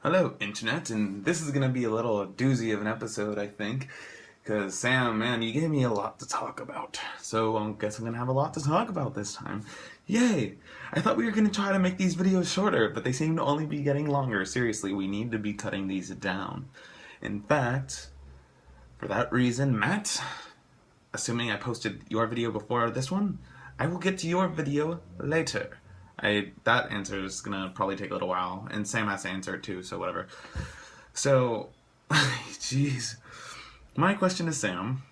Hello, Internet, and this is gonna be a little doozy of an episode, I think, because Sam, man, you gave me a lot to talk about, so I guess I'm gonna have a lot to talk about this time. Yay! I thought we were gonna try to make these videos shorter, but they seem to only be getting longer. Seriously, we need to be cutting these down. In fact, for that reason, Matt, assuming I posted your video before this one, I will get to your video later. That answer is gonna probably take a little while, and Sam has to answer it too, so whatever. So, jeez. My question to Sam,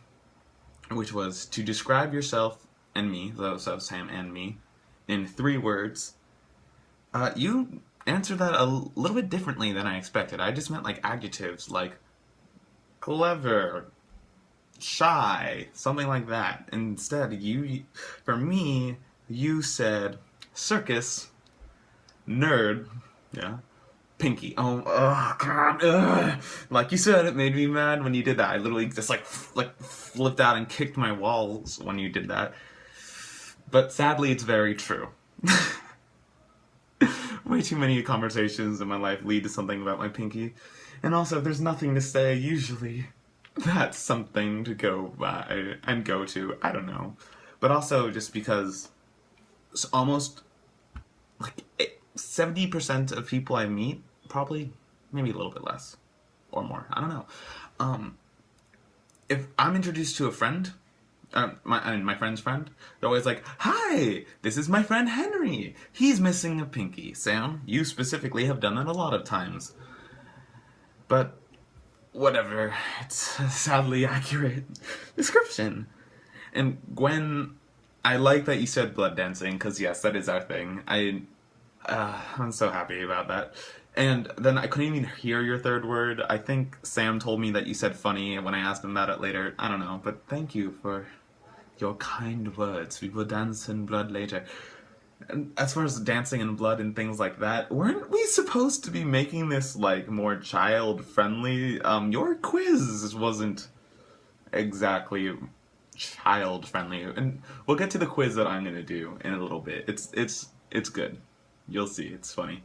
which was to describe yourself and me, so Sam and me, in 3 words. You answered that a little bit differently than I expected. I just meant like adjectives, like clever, shy, something like that. Instead, for me, you said circus, nerd, yeah, pinky. Oh God, ugh. Like you said, it made me mad when you did that. I literally just like flipped out and kicked my walls when you did that. But sadly, it's very true. Way too many conversations in my life lead to something about my pinky. And also, if there's nothing to say, usually that's something to go by and go to. I don't know. But also, just because it's almost like 70% of people I meet, probably, maybe a little bit less or more, I don't know. If I'm introduced to a friend, my friend's friend, they're always like, "Hi, this is my friend Henry. He's missing a pinky." Sam, you specifically have done that a lot of times. But whatever, it's a sadly accurate description. And Gwen, I like that you said blood dancing, because yes, that is our thing. I'm so happy about that. And then I couldn't even hear your 3rd word. I think Sam told me that you said funny when I asked him about it later. I don't know, but thank you for your kind words. We will dance in blood later. And as far as dancing in blood and things like that, weren't we supposed to be making this like more child friendly? Your quiz wasn't exactly child friendly, and we'll get to the quiz that I'm gonna do in a little bit. It's good. You'll see. It's funny.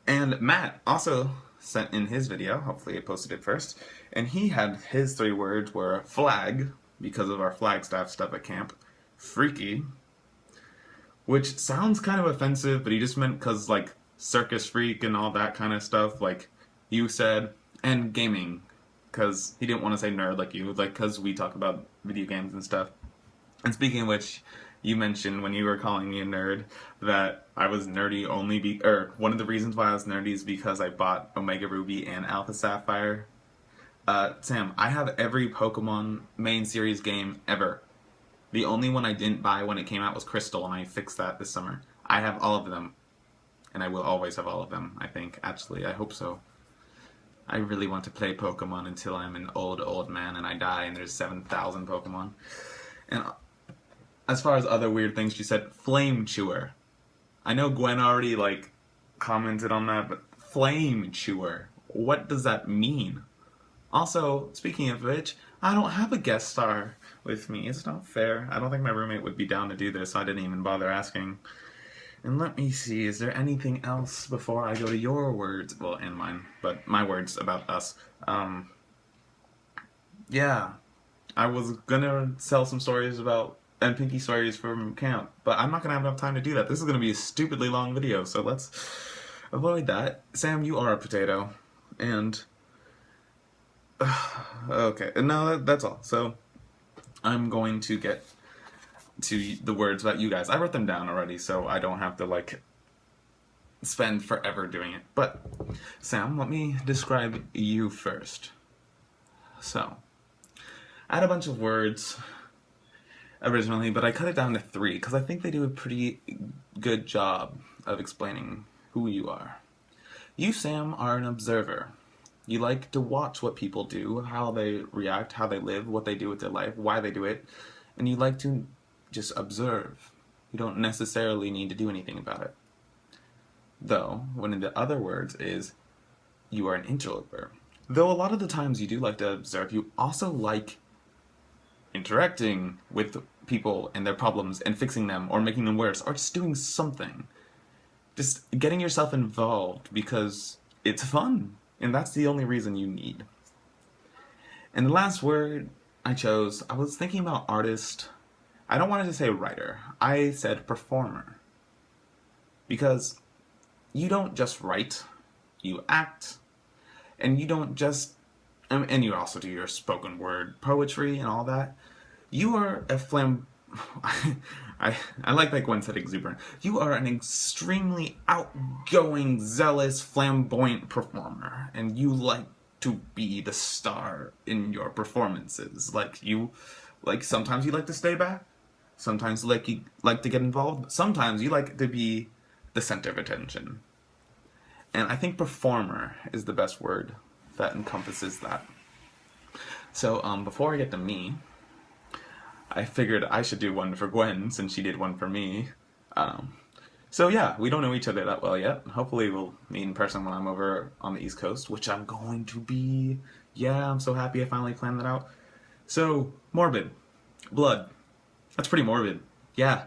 And Matt also sent in his video. Hopefully, I posted it first, and he had his 3 words were flag, because of our Flagstaff stuff at camp, freaky, which sounds kind of offensive, but he just meant because like circus freak and all that kind of stuff, like you said, and gaming, because he didn't want to say nerd like you, like because we talk about video games and stuff. And speaking of which, you mentioned when you were calling me a nerd that I was nerdy one of the reasons why I was nerdy is because I bought Omega Ruby and Alpha Sapphire. Sam, I have every Pokemon main series game ever. The only one I didn't buy when it came out was Crystal, and I fixed that this summer. I have all of them, and I will always have all of them, I think. Actually, I hope so. I really want to play Pokemon until I'm an old man and I die and there's 7,000 Pokemon. And as far as other weird things, she said Flame Chewer. I know Gwen already, like, commented on that, but Flame Chewer. What does that mean? Also, speaking of which, I don't have a guest star with me. It's not fair. I don't think my roommate would be down to do this, so I didn't even bother asking. And let me see, is there anything else before I go to your words? Well, and mine, but my words about us. Yeah. I was gonna sell some stories about, and Pinky stories from camp, but I'm not gonna have enough time to do that. This is gonna be a stupidly long video, so let's avoid that. Sam, you are a potato. And okay, no, that's all. So I'm going to get to the words about you guys. I wrote them down already, so I don't have to like spend forever doing it. But Sam, let me describe you first. So I had a bunch of words originally, but I cut it down to 3 because I think they do a pretty good job of explaining who you are. You, Sam, are an observer. You like to watch what people do, how they react, how they live, what they do with their life, why they do it, and you like to just observe. You don't necessarily need to do anything about it. Though, one of the other words is you are an interloper. Though a lot of the times you do like to observe, you also like interacting with people and their problems and fixing them or making them worse or just doing something. just getting yourself involved because it's fun, and that's the only reason you need. And the last word I chose, I was thinking about artist. I don't want to say writer. I said performer. Because you don't just write, you act, and you don't just, and you also do your spoken word poetry and all that. You are a I like that Gwen said exuberant. You are an extremely outgoing, zealous, flamboyant performer, and you like to be the star in your performances. Like sometimes you like to stay back, sometimes you like to get involved, sometimes you like to be the center of attention. And I think performer is the best word that encompasses that. So before I get to me, I figured I should do one for Gwen since she did one for me. So yeah, we don't know each other that well yet. Hopefully we'll meet in person when I'm over on the East Coast, which I'm going to be. Yeah, I'm so happy I finally planned that out. So, morbid. Blood. That's pretty morbid. Yeah.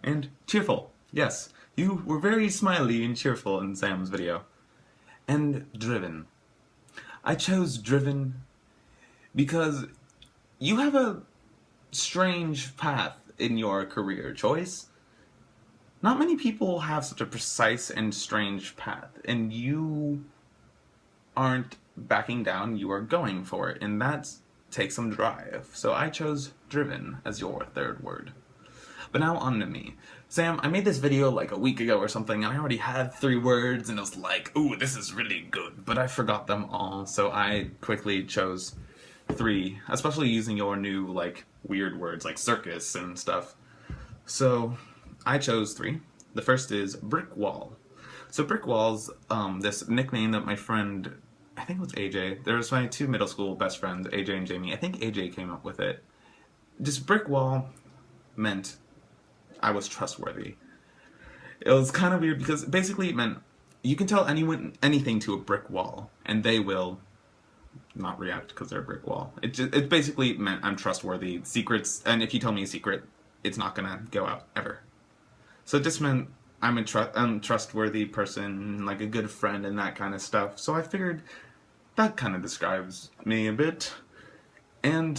And cheerful. Yes. You were very smiley and cheerful in Sam's video. And driven. I chose driven because you have a strange path in your career choice. Not many people have such a precise and strange path, and you aren't backing down, you are going for it, and that takes some drive. So I chose driven as your third word. But now on to me. Sam, I made this video like a week ago or something, and I already had 3 words, and I was like, ooh, this is really good, but I forgot them all, so I quickly chose 3, especially using your new, like, weird words like circus and stuff. So I chose 3. The first is brick wall. So brick wall's this nickname that my friend, I think it was AJ, there was my 2 middle school best friends, AJ and Jamie. I think AJ came up with it. Just brick wall meant I was trustworthy. It was kind of weird because basically it meant you can tell anyone anything to a brick wall and they will not react because they're a brick wall. It basically meant I'm trustworthy. Secrets, and if you tell me a secret, it's not gonna go out ever. So it just meant I'm a trustworthy person, like a good friend and that kind of stuff. So I figured that kind of describes me a bit. And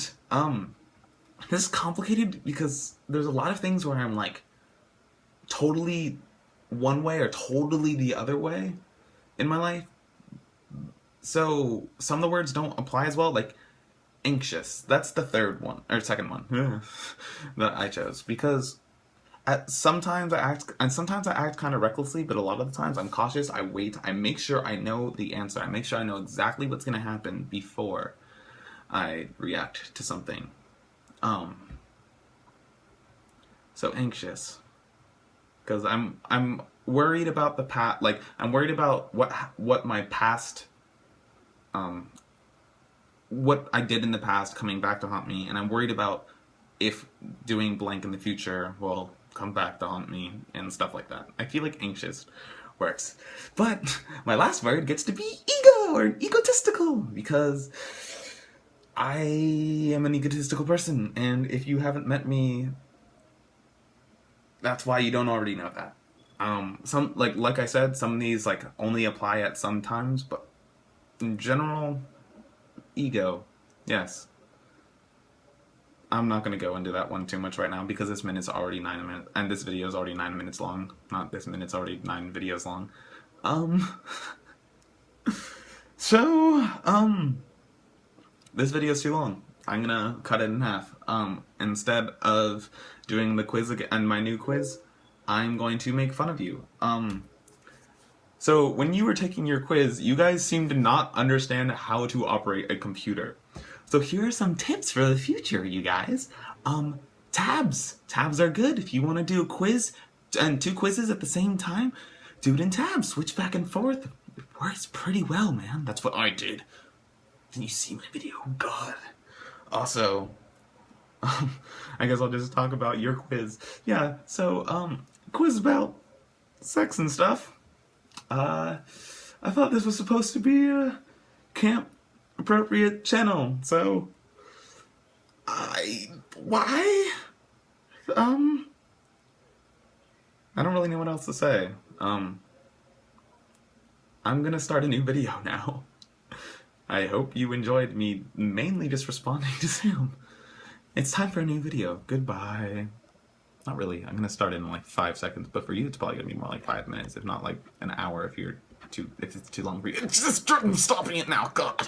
this is complicated because there's a lot of things where I'm like totally one way or totally the other way in my life. So some of the words don't apply as well, like anxious. That's the third one, or second one that I chose, because sometimes I act kind of recklessly, but a lot of the times I'm cautious, I wait, I make sure I know the answer, I make sure I know exactly what's going to happen before I react to something. So anxious, because I'm worried about the past, like I'm worried about what my past, what I did in the past coming back to haunt me, and I'm worried about if doing blank in the future will come back to haunt me and stuff like that. I feel like anxious works. But my last word gets to be ego or egotistical, because I am an egotistical person, and if you haven't met me, that's why you don't already know that. Some like I said, some of these like only apply at some times, but in general, ego, yes. I'm not going to go into that one too much right now because this minute's already 9 minutes, and this video is already 9 minutes long. Not this minute's already 9 videos long. This video's too long. I'm gonna cut it in half. Instead of doing the quiz again, and my new quiz, I'm going to make fun of you. So when you were taking your quiz, you guys seemed to not understand how to operate a computer. So here are some tips for the future, you guys. Tabs. Tabs are good. If you want to do a quiz and 2 quizzes at the same time, do it in tabs. Switch back and forth. It works pretty well, man. That's what I did. Can you see my video? God. Also, I guess I'll just talk about your quiz. Yeah, so, quiz about sex and stuff. I thought this was supposed to be a camp appropriate channel, so why? I don't really know what else to say. I'm gonna start a new video now. I hope you enjoyed me mainly just responding to Sam. It's time for a new video. Goodbye. Not really. I'm gonna start in like 5 seconds, but for you, it's probably gonna be more like 5 minutes, if not like an hour if it's too long for you. Just stop it now, God.